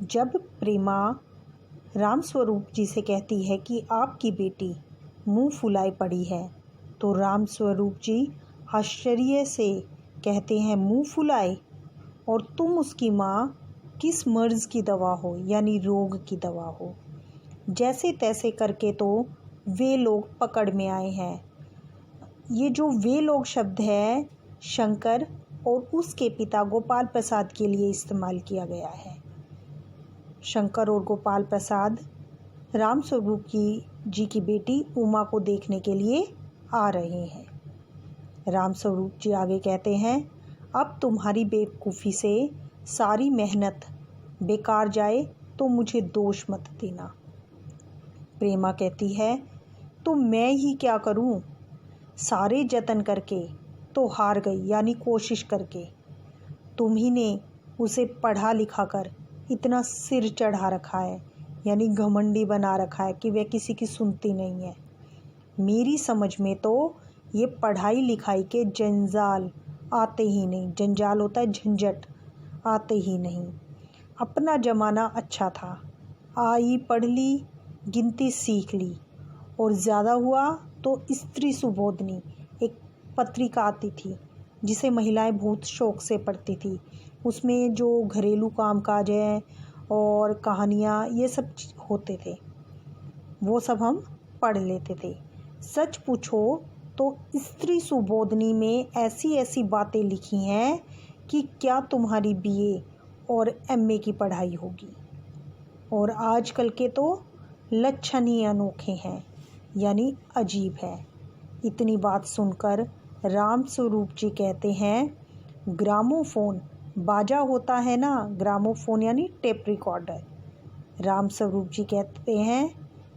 जब प्रेमा रामस्वरूप जी से कहती है कि आपकी बेटी मुंह फुलाए पड़ी है, तो रामस्वरूप जी आश्चर्य से कहते हैं, मुंह फुलाए? और तुम उसकी माँ किस मर्ज़ की दवा हो, यानी रोग की दवा हो। जैसे तैसे करके तो वे लोग पकड़ में आए हैं। ये जो वे लोग शब्द है शंकर और उसके पिता गोपाल प्रसाद के लिए इस्तेमाल किया गया है। शंकर और गोपाल प्रसाद रामस्वरूप जी की बेटी उमा को देखने के लिए आ रहे हैं। रामस्वरूप जी आगे कहते हैं, अब तुम्हारी बेवकूफ़ी से सारी मेहनत बेकार जाए तो मुझे दोष मत देना। प्रेमा कहती है, तो मैं ही क्या करूं? सारे जतन करके तो हार गई, यानी कोशिश करके। तुम ही ने उसे पढ़ा लिखा कर इतना सिर चढ़ा रखा है, यानी घमंडी बना रखा है कि वह किसी की सुनती नहीं है। मेरी समझ में तो ये पढ़ाई लिखाई के जंजाल आते ही नहीं। जंजाल होता है झंझट, आते ही नहीं। अपना ज़माना अच्छा था, आई पढ़ ली, गिनती सीख ली, और ज़्यादा हुआ तो स्त्री सुबोधनी एक पत्रिका आती थी जिसे महिलाएं बहुत शौक़ से पढ़ती थी। उसमें जो घरेलू कामकाज है और कहानियाँ ये सब होते थे, वो सब हम पढ़ लेते थे। सच पूछो तो स्त्री सुबोधनी में ऐसी ऐसी बातें लिखी हैं कि क्या तुम्हारी बीए और एमए की पढ़ाई होगी। और आजकल के तो लक्षण ही अनोखे हैं, यानी अजीब है। इतनी बात सुनकर रामस्वरूप जी कहते हैं, ग्रामोफोन बाजा होता है ना, ग्रामोफोन यानी टेप रिकॉर्डर। रामस्वरूप जी कहते हैं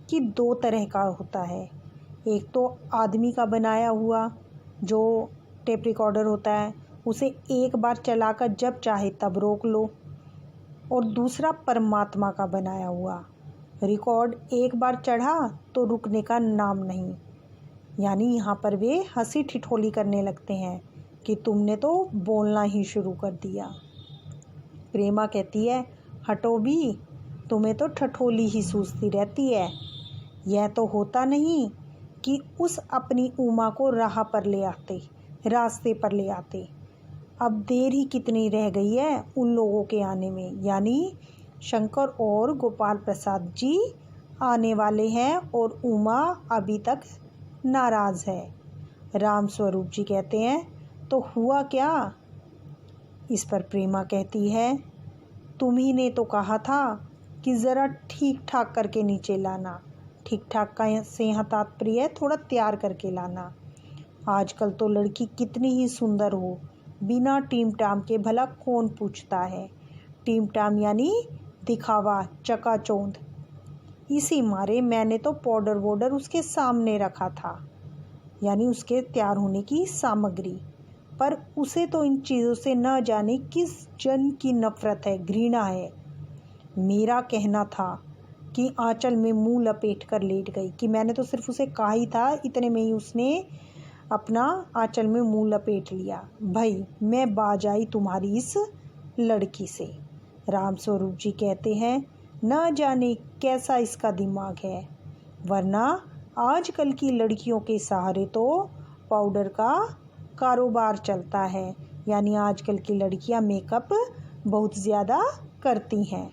कि दो तरह का होता है। एक तो आदमी का बनाया हुआ जो टेप रिकॉर्डर होता है, उसे एक बार चलाकर जब चाहे तब रोक लो। और दूसरा परमात्मा का बनाया हुआ रिकॉर्ड, एक बार चढ़ा तो रुकने का नाम नहीं। यानी यहाँ पर वे हंसी ठिठोली करने लगते हैं कि तुमने तो बोलना ही शुरू कर दिया। प्रेमा कहती है, हटो भी, तुम्हें तो ठठोली ही सूझती रहती है। यह तो होता नहीं कि उस अपनी उमा को रास्ते पर ले आते। अब देर ही कितनी रह गई है उन लोगों के आने में, यानी शंकर और गोपाल प्रसाद जी आने वाले हैं और उमा अभी तक नाराज़ है। रामस्वरूप जी कहते हैं, तो हुआ क्या? इस पर प्रेमा कहती है, तुम्ही ने तो कहा था कि ज़रा ठीक ठाक करके नीचे लाना। ठीक ठाक का से यहाँ तात्पर्य है थोड़ा तैयार करके लाना। आजकल तो लड़की कितनी ही सुंदर हो, बिना टीम टाम के भला कौन पूछता है। टीम टाम यानी दिखावा, चकाचौंध। इसी मारे मैंने तो पाउडर वोडर उसके सामने रखा था, यानी उसके तैयार होने की सामग्री। पर उसे तो इन चीज़ों से न जाने किस जन की नफ़रत है, घृणा है। मेरा कहना था कि आंचल में मुंह लपेट कर लेट गई, कि मैंने तो सिर्फ उसे कहा ही था, इतने में ही उसने अपना आंचल में मुंह लपेट लिया। भाई मैं बाज आई तुम्हारी इस लड़की से। रामस्वरूप जी कहते हैं, न जाने कैसा इसका दिमाग है, वरना आजकल की लड़कियों के सहारे तो पाउडर का कारोबार चलता है। यानी आजकल की लड़कियां मेकअप बहुत ज़्यादा करती हैं।